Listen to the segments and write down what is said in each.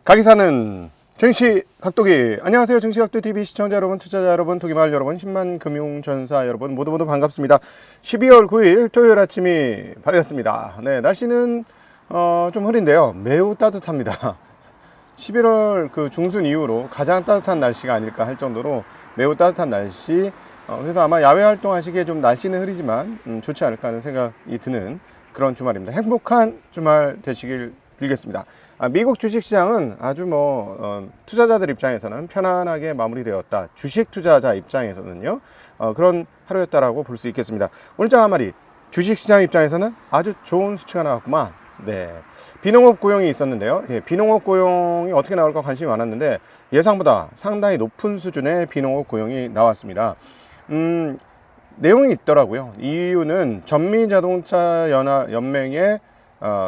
가기 사는 증시 각도기. 안녕하세요, 증시 각도 TV 시청자 여러분, 투자자 여러분, 토기마을 여러분, 10만 금융전사 여러분, 모두 반갑습니다. 12월 9일 토요일 아침이 밝았습니다. 네, 날씨는 좀 흐린데요, 매우 따뜻합니다. 11월 그 중순 이후로 가장 따뜻한 날씨가 아닐까 할 정도로 매우 따뜻한 날씨. 그래서 아마 야외 활동하시기에 좀 날씨는 흐리지만 좋지 않을까 하는 생각이 드는 그런 주말입니다. 행복한 주말 되시길 빌겠습니다. 미국 주식시장은 아주 투자자들 입장에서는 편안하게 마무리되었다. 주식 투자자 입장에서는요, 그런 하루였다라고 볼 수 있겠습니다. 오늘 장 한 마리, 주식시장 입장에서는 아주 좋은 수치가 나왔구만. 네, 비농업 고용이 있었는데요. 예, 비농업 고용이 어떻게 나올까 관심이 많았는데 예상보다 상당히 높은 수준의 비농업 고용이 나왔습니다. 내용이 있더라고요. 이유는 전미자동차 연맹의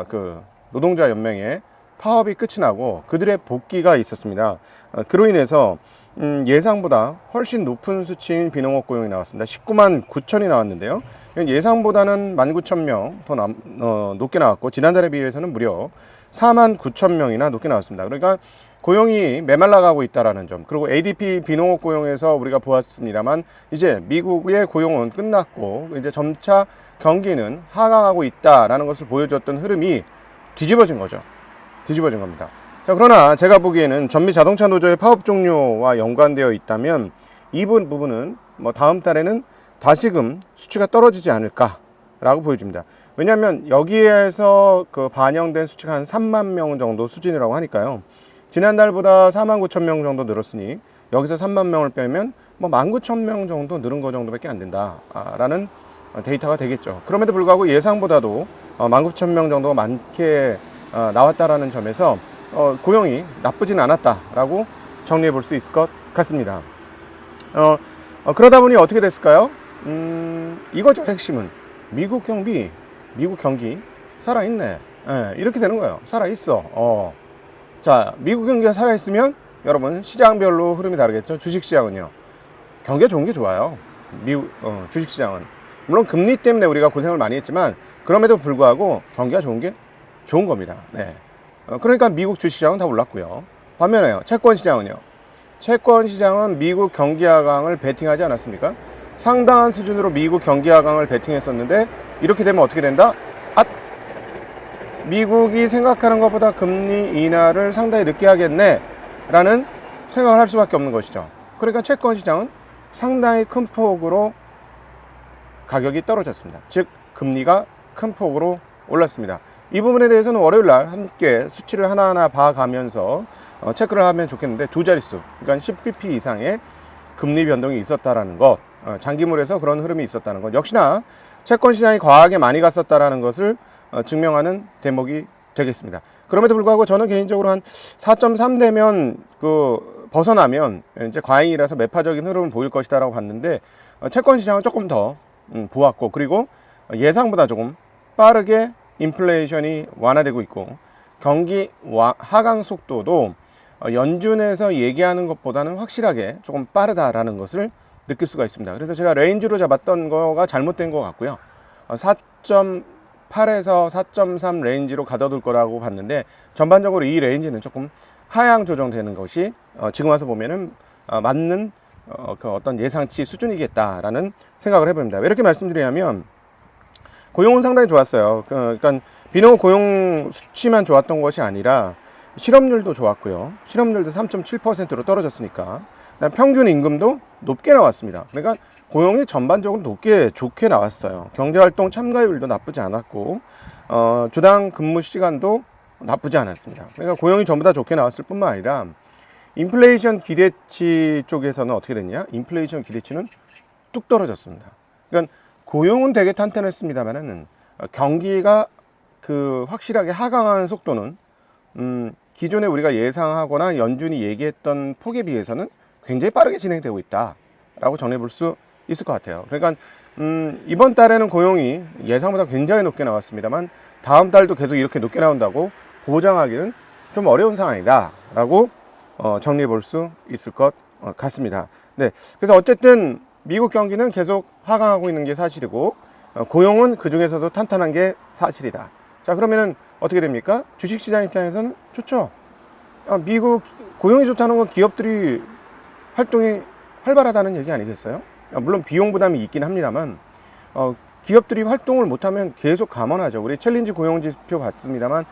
그 노동자 연맹의 파업이 끝이 나고 그들의 복귀가 있었습니다. 그로 인해서 예상보다 훨씬 높은 수치인 비농업 고용이 나왔습니다. 19만 9천이 나왔는데요. 예상보다는 19,000명 더 높게 나왔고, 지난달에 비해서는 무려 4만 9천 명이나 높게 나왔습니다. 그러니까 고용이 메말라가고 있다는 점, 그리고 ADP 비농업 고용에서 우리가 보았습니다만 이제 미국의 고용은 끝났고 이제 점차 경기는 하강하고 있다라는 것을 보여줬던 흐름이 뒤집어진 거죠. 뒤집어진 겁니다. 자, 그러나 제가 보기에는 전미 자동차 노조의 파업 종료와 연관되어 있다면 이 부분은 다음 달에는 다시금 수치가 떨어지지 않을까라고 보여집니다. 왜냐하면 여기에서 그 반영된 수치가 한 3만 명 정도 수준이라고 하니까요. 지난달보다 4만 9천 명 정도 늘었으니 여기서 3만 명을 빼면 19,000명 정도 늘은 거 정도밖에 안 된다라는 데이터가 되겠죠. 그럼에도 불구하고 예상보다도 19,000명 정도가 많게 나왔다라는 점에서 고용이 나쁘진 않았다라고 정리해 볼 수 있을 것 같습니다. 그러다 보니 어떻게 됐을까요? 이거죠, 핵심은. 미국 경기 살아있네. 예, 이렇게 되는 거예요. 살아있어. 자, 미국 경기가 살아있으면 여러분 시장별로 흐름이 다르겠죠. 주식시장은요, 경기가 좋은 게 좋아요. 미국 주식시장은 물론 금리 때문에 우리가 고생을 많이 했지만 그럼에도 불구하고 경기가 좋은 게 좋은 겁니다. 네. 그러니까 미국 주식시장은 다 올랐고요. 반면에요, 채권시장은요. 채권시장은 미국 경기 하강을 베팅하지 않았습니까? 상당한 수준으로 미국 경기 하강을 베팅했었는데 이렇게 되면 어떻게 된다? 미국이 생각하는 것보다 금리 인하를 상당히 늦게 하겠네 라는 생각을 할 수밖에 없는 것이죠. 그러니까 채권시장은 상당히 큰 폭으로 가격이 떨어졌습니다. 즉 금리가 큰 폭으로 올랐습니다. 이 부분에 대해서는 월요일날 함께 수치를 하나하나 봐가면서 체크를 하면 좋겠는데, 두 자릿수, 그러니까 10bp 이상의 금리 변동이 있었다라는 것, 장기물에서 그런 흐름이 있었다는 것, 역시나 채권시장이 과하게 많이 갔었다라는 것을 증명하는 대목이 되겠습니다. 그럼에도 불구하고 저는 개인적으로 한 4.3 되면 벗어나면 이제 과잉이라서 매파적인 흐름을 보일 것이다라고 봤는데, 채권시장은 조금 더 보았고, 그리고 예상보다 조금 빠르게 인플레이션이 완화되고 있고, 경기 하강 속도도 연준에서 얘기하는 것보다는 확실하게 조금 빠르다라는 것을 느낄 수가 있습니다. 그래서 제가 레인지로 잡았던 거가 잘못된 것 같고요. 4.8에서 4.3 레인지로 가둬둘 거라고 봤는데, 전반적으로 이 레인지는 조금 하향 조정되는 것이 지금 와서 보면은 맞는 그 어떤 예상치 수준이겠다라는 생각을 해봅니다. 왜 이렇게 말씀드리냐면, 고용은 상당히 좋았어요. 그러니까 비농업 고용 수치만 좋았던 것이 아니라 실업률도 좋았고요. 실업률도 3.7%로 떨어졌으니까 평균 임금도 높게 나왔습니다. 그러니까 고용이 전반적으로 좋게 나왔어요. 경제활동 참가율도 나쁘지 않았고, 주당 근무 시간도 나쁘지 않았습니다. 그러니까 고용이 전부 다 좋게 나왔을 뿐만 아니라 인플레이션 기대치 쪽에서는 어떻게 됐냐? 인플레이션 기대치는 뚝 떨어졌습니다. 그러니까 고용은 되게 탄탄했습니다만은 경기가 확실하게 하강하는 속도는 기존에 우리가 예상하거나 연준이 얘기했던 폭에 비해서는 굉장히 빠르게 진행되고 있다라고 정리해 볼 수 있을 것 같아요. 그러니까 이번 달에는 고용이 예상보다 굉장히 높게 나왔습니다만 다음 달도 계속 이렇게 높게 나온다고 보장하기는 좀 어려운 상황이다라고 정리해 볼 수 있을 것 같습니다. 네, 그래서 어쨌든 미국 경기는 계속 하강하고 있는 게 사실이고, 고용은 그 중에서도 탄탄한 게 사실이다. 자, 그러면은 어떻게 됩니까? 주식시장 입장에서는 좋죠. 미국 고용이 좋다는 건 기업들이 활동이 활발하다는 얘기 아니겠어요? 물론 비용 부담이 있긴 합니다만 기업들이 활동을 못하면 계속 감원하죠. 우리 챌린지 고용지표 봤습니다만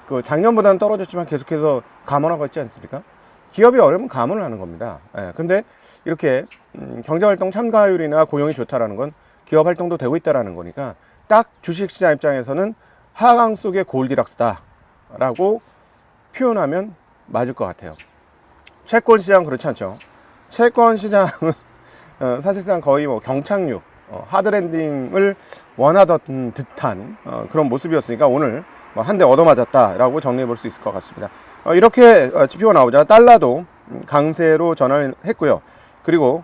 그 작년보다는 떨어졌지만 계속해서 감원하고 있지 않습니까? 기업이 어려우면 감원을 하는 겁니다. 근데 이렇게 경제활동 참가율이나 고용이 좋다라는 건 기업 활동도 되고 있다라는 거니까 딱 주식시장 입장에서는 하강 속의 골디락스다라고 표현하면 맞을 것 같아요. 채권 시장 그렇지 않죠. 채권 시장은 사실상 거의 뭐 경착륙, 하드랜딩을 원하던 듯한 그런 모습이었으니까 오늘 한 대 얻어맞았다라고 정리해 볼 수 있을 것 같습니다. 이렇게 지표가 나오자 달러도 강세로 전환을 했고요. 그리고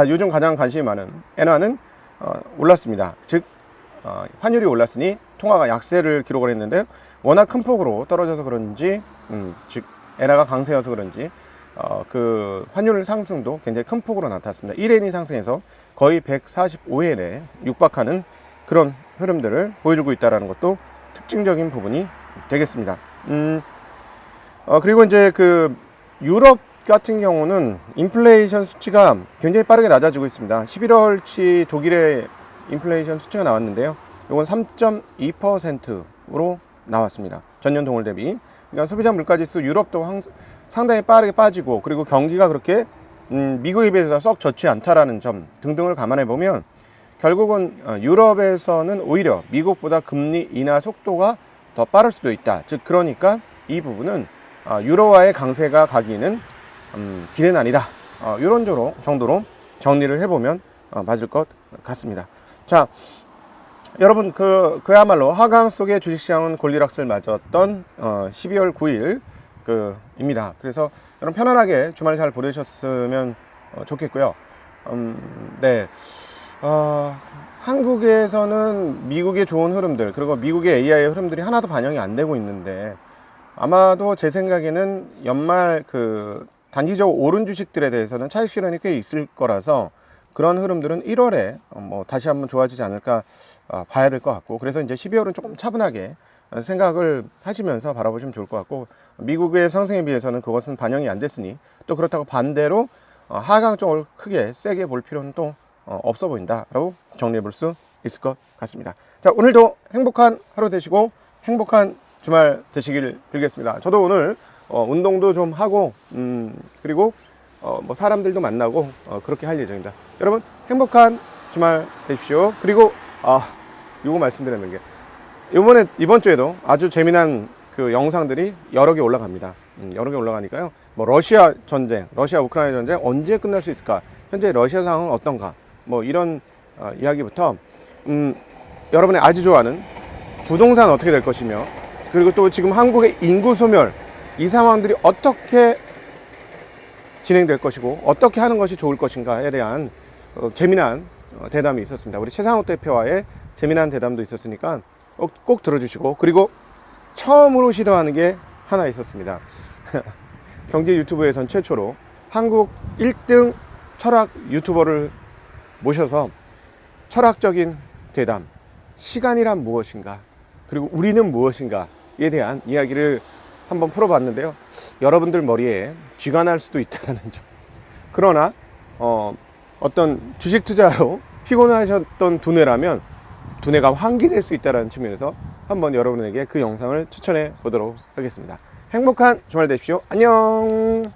요즘 가장 관심이 많은 엔화는 올랐습니다. 즉 환율이 올랐으니 통화가 약세를 기록을 했는데 워낙 큰 폭으로 떨어져서 그런지 즉 엔화가 강세여서 그런지 그 환율 상승도 굉장히 큰 폭으로 나타났습니다. 1엔이 상승해서 거의 145엔에 육박하는 그런 흐름들을 보여주고 있다는 것도 특징적인 부분이 되겠습니다. 그리고 이제 그 유럽 같은 경우는 인플레이션 수치가 굉장히 빠르게 낮아지고 있습니다. 11월치 독일의 인플레이션 수치가 나왔는데요. 이건 3.2%로 나왔습니다. 전년 동월 대비. 그러니까 소비자 물가지수 유럽도 상당히 빠르게 빠지고 그리고 경기가 그렇게 미국에 비해서 썩 좋지 않다라는 점 등등을 감안해 보면 결국은 유럽에서는 오히려 미국보다 금리 인하 속도가 더 빠를 수도 있다. 즉 그러니까 이 부분은 유로화의 강세가 가기는 길은 아니다. 이런 정도로 정리를 해보면 맞을 것 같습니다. 자, 여러분 그야말로 하강 속의 주식시장은 골디락스를 맞았던 12월 9일 입니다. 그래서 여러분 편안하게 주말 잘 보내셨으면 좋겠고요. 네. 한국에서는 미국의 좋은 흐름들 그리고 미국의 AI의 흐름들이 하나도 반영이 안 되고 있는데 아마도 제 생각에는 연말 단기적으로 오른 주식들에 대해서는 차익 실현이 꽤 있을 거라서 그런 흐름들은 1월에 다시 한번 좋아지지 않을까 봐야 될 것 같고 그래서 이제 12월은 조금 차분하게 생각을 하시면서 바라보시면 좋을 것 같고 미국의 상승에 비해서는 그것은 반영이 안 됐으니 또 그렇다고 반대로 하강 쪽을 크게 세게 볼 필요는 또 없어 보인다라고 정리해 볼 수 있을 것 같습니다. 자, 오늘도 행복한 하루 되시고 행복한 주말 되시길 빌겠습니다. 저도 오늘 운동도 좀 하고 그리고 뭐 사람들도 만나고 그렇게 할 예정입니다. 여러분 행복한 주말 되십시오. 그리고 요거 말씀드렸는 게 이번 주에도 아주 재미난 그 영상들이 여러 개 올라갑니다. 여러 개 올라가니까요. 뭐 러시아 우크라이나 전쟁 언제 끝날 수 있을까? 현재 러시아 상황은 어떤가? 뭐 이런 이야기부터 여러분이 아주 좋아하는 부동산 어떻게 될 것이며 그리고 또 지금 한국의 인구 소멸 이 상황들이 어떻게 진행될 것이고 어떻게 하는 것이 좋을 것인가에 대한 재미난 대담이 있었습니다. 우리 최상욱 대표와의 재미난 대담도 있었으니까 꼭 들어주시고 그리고 처음으로 시도하는 게 하나 있었습니다. 경제 유튜브에선 최초로 한국 1등 철학 유튜버를 모셔서 철학적인 대담, 시간이란 무엇인가 그리고 우리는 무엇인가에 대한 이야기를 한번 풀어봤는데요. 여러분들 머리에 쥐가 날 수도 있다는 점. 그러나 어떤 주식 투자로 피곤하셨던 두뇌라면 두뇌가 환기될 수 있다는 측면에서 한번 여러분에게 그 영상을 추천해 보도록 하겠습니다. 행복한 주말 되십시오. 안녕.